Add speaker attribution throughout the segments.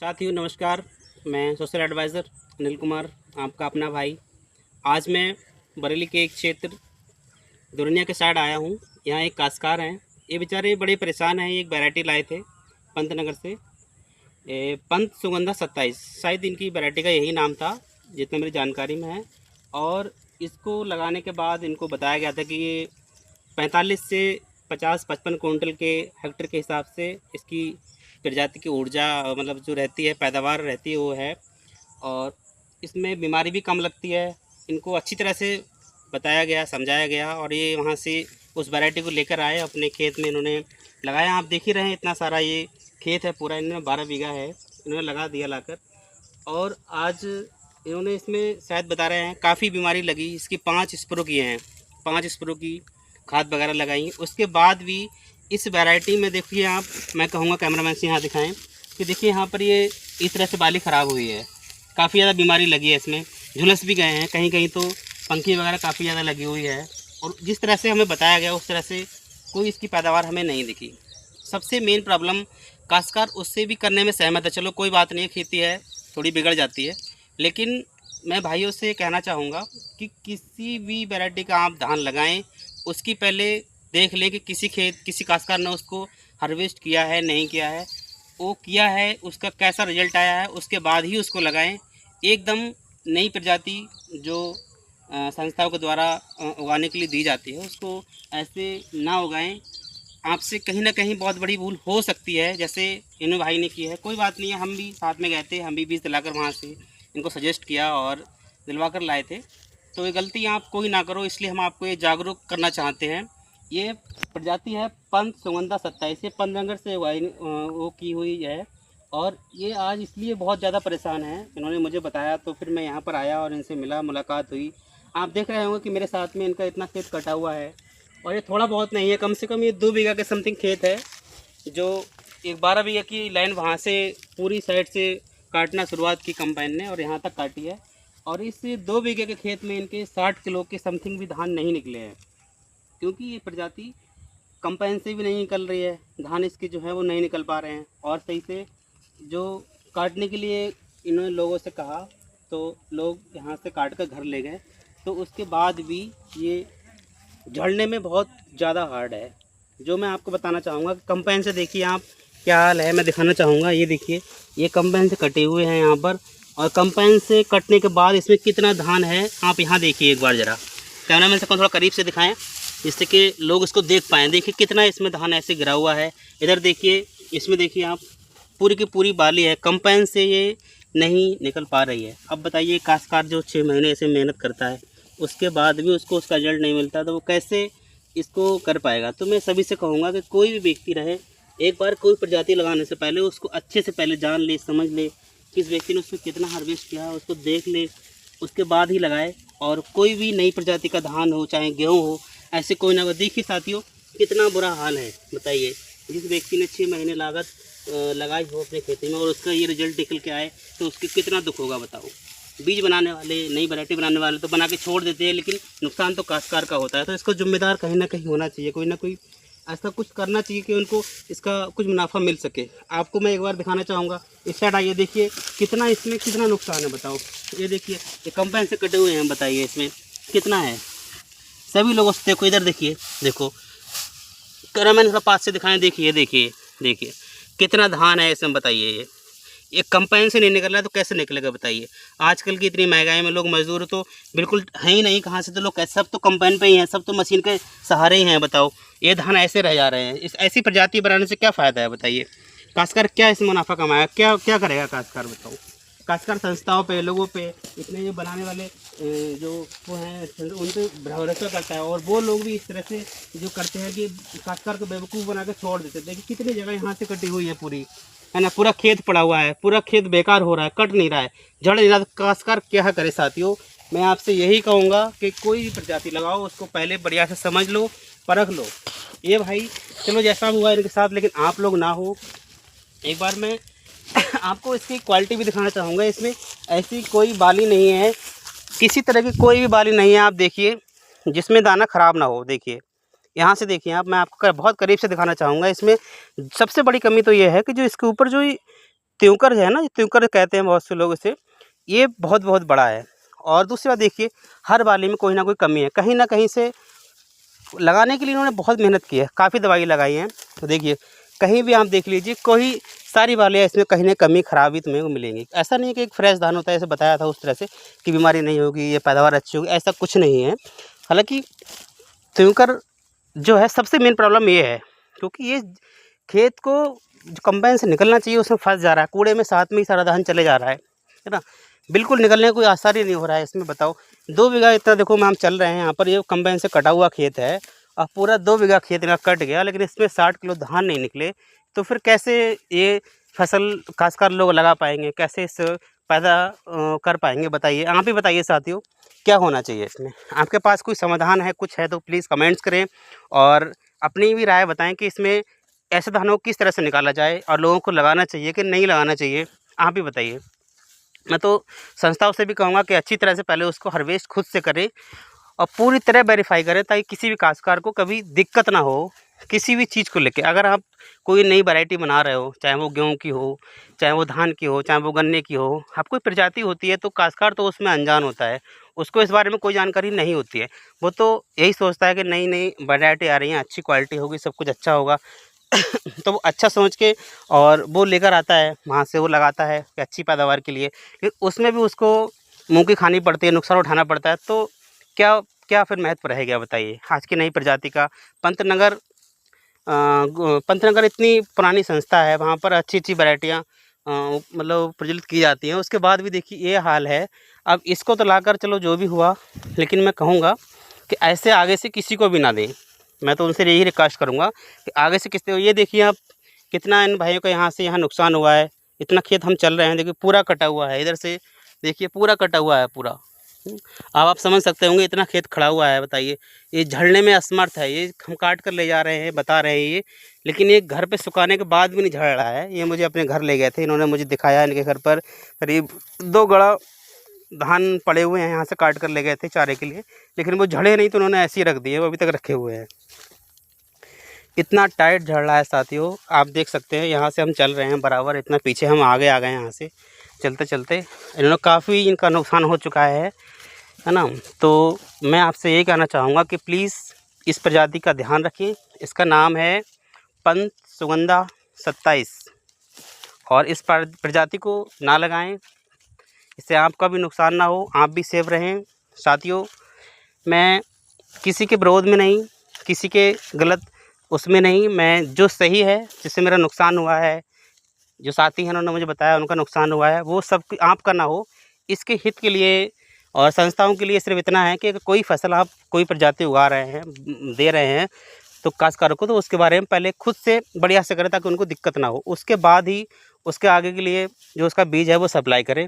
Speaker 1: साथियों नमस्कार। मैं सोशल एडवाइज़र अनिल कुमार, आपका अपना भाई। आज मैं बरेली के एक क्षेत्र दुरनिया के साइड आया हूँ। यहाँ एक काश्तकार हैं, ये बेचारे बड़े परेशान हैं। एक वैरायटी लाए थे पंतनगर से, पंत सुगंधा 27, शायद इनकी वैरायटी का यही नाम था जितना मेरी जानकारी में है। और इसको लगाने के बाद इनको बताया गया था कि ये 45 से 50-55 कुंटल के हेक्टेयर के हिसाब से इसकी प्रजाति की ऊर्जा मतलब जो रहती है, पैदावार रहती है वो है। और इसमें बीमारी भी कम लगती है। इनको अच्छी तरह से बताया गया, समझाया गया और ये वहाँ से उस वैरायटी को लेकर आए, अपने खेत में इन्होंने लगाया। आप देख ही रहे हैं इतना सारा ये खेत है पूरा, इन्होंने 12 बीघा है, इन्होंने लगा दिया लाकर। और आज इन्होंने इसमें शायद बता रहे हैं काफ़ी बीमारी लगी। इसकी 5 स्प्रो किए हैं, 5 स्प्रो की खाद वगैरह लगाई। उसके बाद भी इस वैरायटी में देखिए आप, मैं कहूँगा कैमरामैन से यहाँ दिखाएं कि देखिए यहाँ पर ये इस तरह से बाली ख़राब हुई है, काफ़ी ज़्यादा बीमारी लगी है इसमें, झुलस भी गए हैं, कहीं कहीं तो पंखी वगैरह काफ़ी ज़्यादा लगी हुई है। और जिस तरह से हमें बताया गया उस तरह से कोई इसकी पैदावार हमें नहीं दिखी। सबसे मेन प्रॉब्लम काश्तकार उससे भी करने में सहमत है, चलो कोई बात नहीं, खेती है थोड़ी बिगड़ जाती है, लेकिन मैं भाइयों से कहना चाहूँगा कि किसी भी वैरायटी का आप धान लगाएं, उसकी पहले देख लें कि किसी काश्तकार ने उसको हार्वेस्ट किया है नहीं किया है, वो किया है उसका कैसा रिजल्ट आया है, उसके बाद ही उसको लगाएं। एकदम नई प्रजाति जो संस्थाओं के द्वारा उगाने के लिए दी जाती है उसको ऐसे ना उगाएं। आपसे कहीं ना कहीं बहुत बड़ी भूल हो सकती है, जैसे इन भाई ने की है। कोई बात नहीं है, हम भी साथ में गए थे, हम भी बीज दिलाकर वहाँ से इनको सजेस्ट किया और दिलवा कर लाए थे। तो ये गलती आप कोई ना करो, इसलिए हम आपको ये जागरूक करना चाहते हैं। ये प्रजाति है पंत सुगंधा 27, ये पंतनगर से वो की हुई है। और ये आज इसलिए बहुत ज़्यादा परेशान है, इन्होंने मुझे बताया तो फिर मैं यहाँ पर आया और इनसे मिला, मुलाकात हुई। आप देख रहे होंगे कि मेरे साथ में इनका इतना खेत कटा हुआ है, और ये थोड़ा बहुत नहीं है, कम से कम ये 2 बीघा के समथिंग खेत है। जो एक 12 बीघा की लाइन वहाँ से पूरी साइड से काटना शुरुआत की कंबाइन ने और यहाँ तक काटी है। और इस 2 बीघे के खेत में इनके 60 किलो के समथिंग भी धान नहीं निकले हैं, क्योंकि ये प्रजाति कंबाइन से भी नहीं निकल रही है, धान इसके जो है वो नहीं निकल पा रहे हैं। और सही से जो काटने के लिए इन्होंने लोगों से कहा तो लोग यहाँ से काट कर घर ले गए, तो उसके बाद भी ये झड़ने में बहुत ज़्यादा हार्ड है। जो मैं आपको बताना चाहूँगा कि कंबाइन से देखिए आप क्या हाल है, मैं दिखाना चाहूँगा। ये देखिए, ये कंबाइन से कटे हुए हैं यहाँ पर, और कंबाइन से कटने के बाद इसमें कितना धान है आप यहाँ देखिए एक बार ज़रा। कैमरामैन से थोड़ा करीब से दिखाएं जिससे कि लोग इसको देख पाएँ। देखिए कितना इसमें धान ऐसे गिरा हुआ है। इधर देखिए, इसमें देखिए आप, पूरी की पूरी बाली है, कंबाइन से ये नहीं निकल पा रही है। अब बताइए काश्तकार जो 6 महीने ऐसे मेहनत करता है, उसके बाद भी उसको उसका रिजल्ट नहीं मिलता, तो वो कैसे इसको कर पाएगा। तो मैं सभी से कहूँगा कि कोई भी व्यक्ति रहे, एक बार कोई प्रजाति लगाने से पहले उसको अच्छे से पहले जान ले, समझ ले किस व्यक्ति ने उसमें कितना हार्वेस्ट किया है, उसको देख ले, उसके बाद ही लगाए। और कोई भी नई प्रजाति का धान हो चाहे गेहूँ हो, ऐसे कोई ना। देखिए साथियों कितना बुरा हाल है, बताइए। जिस व्यक्ति ने 6 महीने लागत लगाई हो अपने खेती में और उसका ये रिजल्ट निकल के आए, तो उसके कितना दुख होगा बताओ। बीज बनाने वाले, नई वैरायटी बनाने वाले तो बना के छोड़ देते हैं, लेकिन नुकसान तो काश्तकार का होता है। तो इसको जिम्मेदार कहीं ना कहीं होना चाहिए, कोई ना कोई ऐसा कुछ करना चाहिए कि उनको इसका कुछ मुनाफा मिल सके। आपको मैं एक बार दिखाना चाहूँगा, इस साइड आइए, देखिए कितना इसमें कितना नुकसान है बताओ। ये देखिए, ये कंबाइन से कटे हुए हैं, बताइए इसमें कितना है। सभी लोगों से देखो, इधर देखिए, देखो कैमरामैन थोड़ा पास से दिखाएं, देखिए देखिए देखिए कितना धान है इसमें, बताइए। ये कंबाइन से नहीं निकल रहा है तो कैसे निकलेगा बताइए। आजकल की इतनी महंगाई में लोग मजदूर तो बिल्कुल है ही नहीं, कहाँ से तो लोग कैसे, सब तो कंबाइन पे ही हैं, सब तो मशीन के सहारे ही हैं। बताओ ये धान ऐसे रह जा रहे हैं। इस ऐसी प्रजाति बनाने से क्या फ़ायदा है बताइए। काश्तकार क्या इसमें मुनाफा कमाएगा, क्या क्या करेगा काश्तकार बताओ। काश्तकार संस्थाओं पे, लोगों पे, इतने ये बनाने वाले जो वो हैं उन पर भरोसा करता है, और वो लोग भी इस तरह से जो करते हैं कि काश्तकार को बेवकूफ़ बना के छोड़ देते हैं। देखिए कितनी जगह यहाँ से कटी हुई है पूरी, है ना, पूरा खेत पड़ा हुआ है, पूरा खेत बेकार हो रहा है, कट नहीं रहा है, जड़ नहीं रहा। तो काश्तकार क्या करे साथियों। मैं आपसे यही कहूँगा कि कोई भी प्रजाति लगाओ, उसको पहले बढ़िया से समझ लो, परख लो। ये भाई चलो जैसा हुआ इनके साथ, लेकिन आप लोग ना हो। एक बार मैं आपको इसकी क्वालिटी भी दिखाना चाहूँगा। इसमें ऐसी कोई बाली नहीं है, किसी तरह की कोई भी बाली नहीं है। आप देखिए जिसमें दाना ख़राब ना हो। देखिए यहाँ से देखिए आप, मैं आपको बहुत करीब से दिखाना चाहूँगा। इसमें सबसे बड़ी कमी तो ये है कि जो इसके ऊपर जो त्योंकर जो है ना, त्योंकर कहते हैं बहुत से लोग इसे, ये बहुत बहुत बड़ा है। और दूसरी बात देखिए, हर बाली में कोई ना कोई कमी है, कहीं ना कहीं से लगाने के लिए इन्होंने बहुत मेहनत की है, काफ़ी दवाई लगाई है। तो देखिए कहीं भी आप देख लीजिए, कोई सारी बालियाँ इसमें कहीं ना कमी खराबी तुम्हें को मिलेंगी। ऐसा नहीं है कि एक फ्रेश धान होता है, ऐसे बताया था उस तरह से कि बीमारी नहीं होगी, ये पैदावार अच्छी होगी, ऐसा कुछ नहीं है। हालांकि त्योंकर जो है सबसे मेन प्रॉब्लम ये है, क्योंकि ये खेत को जो कंबाइन से निकलना चाहिए उसमें फंस जा रहा है, कूड़े में साथ में ही सारा धान चले जा रहा है ना। बिल्कुल निकलने का कोई आसार ही नहीं हो रहा है इसमें। बताओ 2 बीघा इतना, देखो मैम चल रहे हैं यहाँ पर, ये कंबाइन से कटा हुआ खेत है और पूरा 2 बीघा खेत इनका कट गया, लेकिन इसमें 60 किलो धान नहीं निकले। तो फिर कैसे ये फसल खासकर लोग लगा पाएंगे, कैसे इस पैदा कर पाएंगे? बताइए, आप ही बताइए साथियों, क्या होना चाहिए इसमें? आपके पास कोई समाधान है, कुछ है तो प्लीज़ कमेंट्स करें और अपनी भी राय बताएं कि इसमें ऐसे धानों को किस तरह से निकाला जाए और लोगों को लगाना चाहिए कि नहीं लगाना चाहिए, आप ही बताइए। मैं तो संस्थाओं से भी कहूँगा कि अच्छी तरह से पहले उसको हार्वेस्ट खुद से करें और पूरी तरह वेरीफाई करें, ताकि किसी भी काश्तकार को कभी दिक्कत ना हो किसी भी चीज़ को लेके। अगर आप कोई नई वैरायटी बना रहे हो, चाहे वो गेहूँ की हो, चाहे वो धान की हो, चाहे वो गन्ने की हो, आप कोई प्रजाति होती है तो काश्तकार तो उसमें अनजान होता है, उसको इस बारे में कोई जानकारी नहीं होती है। वो तो यही सोचता है कि नई नई वैरायटी आ रही है, अच्छी क्वालिटी होगी, सब कुछ अच्छा होगा तो वो अच्छा समझ के और वो लेकर आता है, वहाँ से वो लगाता है कि अच्छी पैदावार के लिए, लेकिन उसमें भी उसको मुँह की खानी पड़ती है, नुकसान उठाना पड़ता है। तो क्या क्या फिर महत्व रह गया बताइए आज की नई प्रजाति का? पंतनगर पंतनगर इतनी पुरानी संस्था है, वहाँ पर अच्छी अच्छी वैरायटियाँ मतलब प्रज्वलित की जाती हैं, उसके बाद भी देखिए ये हाल है। अब इसको तो लाकर चलो जो भी हुआ, लेकिन मैं कहूँगा कि ऐसे आगे से किसी को भी ना दें। मैं तो उनसे यही रिक्वेस्ट करूँगा कि आगे से किसी, ये देखिए आप कितना इन भाइयों का यहाँ से यहाँ नुकसान हुआ है। इतना खेत हम चल रहे हैं, देखिए पूरा कटा हुआ है, इधर से देखिए पूरा कटा हुआ है पूरा। अब आप समझ सकते होंगे इतना खेत खड़ा हुआ है, बताइए ये झड़ने में असमर्थ है। ये हम काट कर ले जा रहे हैं, बता रहे हैं ये, लेकिन ये घर पे सुखाने के बाद भी नहीं झड़ रहा है। ये मुझे अपने घर ले गए थे, इन्होंने मुझे दिखाया, इनके घर पर करीब 2 गड़ा धान पड़े हुए हैं, यहाँ से काट कर ले गए थे चारे के लिए, लेकिन वो झड़े नहीं तो उन्होंने ऐसे ही रख दिए, वो अभी तक रखे हुए हैं। इतना टाइट झड़ रहा है साथियों, आप देख सकते हैं। यहाँ से हम चल रहे हैं बराबर, इतना पीछे हम आगे आ गए यहाँ से चलते चलते। इन्होंने काफ़ी इनका नुकसान हो चुका है ना। तो मैं आपसे यही कहना चाहूँगा कि प्लीज़ इस प्रजाति का ध्यान रखें। इसका नाम है पंत सुगंधा 27 और इस प्रजाति को ना लगाएं, इससे आपका भी नुकसान ना हो, आप भी सेफ रहें। साथियों, मैं किसी के विरोध में नहीं, किसी के गलत उसमें नहीं, मैं जो सही है, जिससे मेरा नुकसान हुआ है, जो साथी हैं उन्होंने मुझे बताया उनका नुकसान हुआ है, वो सब आपका ना हो, इसके हित के लिए और संस्थाओं के लिए सिर्फ इतना है कि अगर कोई फसल आप कोई प्रजाति उगा रहे हैं, दे रहे हैं तो काश्तकारों को, तो उसके बारे में पहले खुद से बढ़िया से करें ताकि उनको दिक्कत ना हो। उसके बाद ही उसके आगे के लिए जो उसका बीज है वो सप्लाई करें,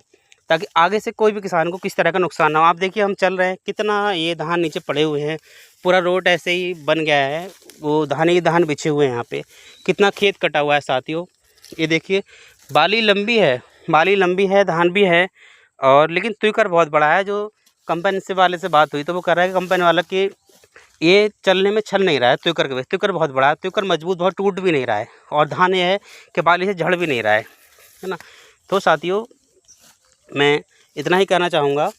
Speaker 1: ताकि आगे से कोई भी किसान को किस तरह का नुकसान ना हो। आप देखिए हम चल रहे हैं, कितना ये धान नीचे पड़े हुए हैं, पूरा रोड ऐसे ही बन गया है, वो धान ही धान बिछे हुए हैं यहाँ पे, कितना खेत कटा हुआ है साथियों। ये देखिए बाली लंबी है, बाली लंबी है, धान भी है, और लेकिन त्योंकर बहुत बड़ा है। जो कंपनी से वाले से बात हुई तो वो कह रहा है कि कंपनी वाला कि ये चलने में चल नहीं रहा है त्योंकर के वजह, त्योंकर बहुत बड़ा है, त्योंकर मजबूत बहुत, टूट भी नहीं रहा है, और धान ये है कि बाली से झड़ भी नहीं रहा है ना। तो साथियों मैं इतना ही कहना चाहूँगा,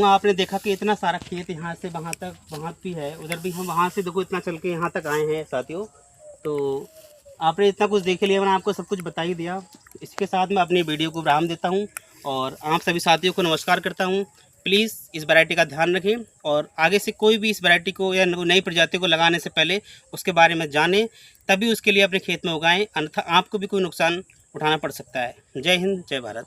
Speaker 1: आपने देखा कि इतना सारा खेत यहाँ से वहाँ तक, वहाँ भी है, उधर भी हम वहाँ से देखो इतना चल के यहाँ तक आए हैं साथियों। तो आपने इतना कुछ देख लिया, मैंने आपको सब कुछ बता ही दिया। इसके साथ मैं अपनी वीडियो को विराम देता हूँ और आप सभी साथियों को नमस्कार करता हूँ। प्लीज़ इस वैरायटी का ध्यान रखें और आगे से कोई भी इस वैरायटी को या नई प्रजाति को लगाने से पहले उसके बारे में जानें, तभी उसके लिए अपने खेत में उगाएं, अन्यथा आपको भी कोई नुकसान उठाना पड़ सकता है। जय हिंद, जय भारत।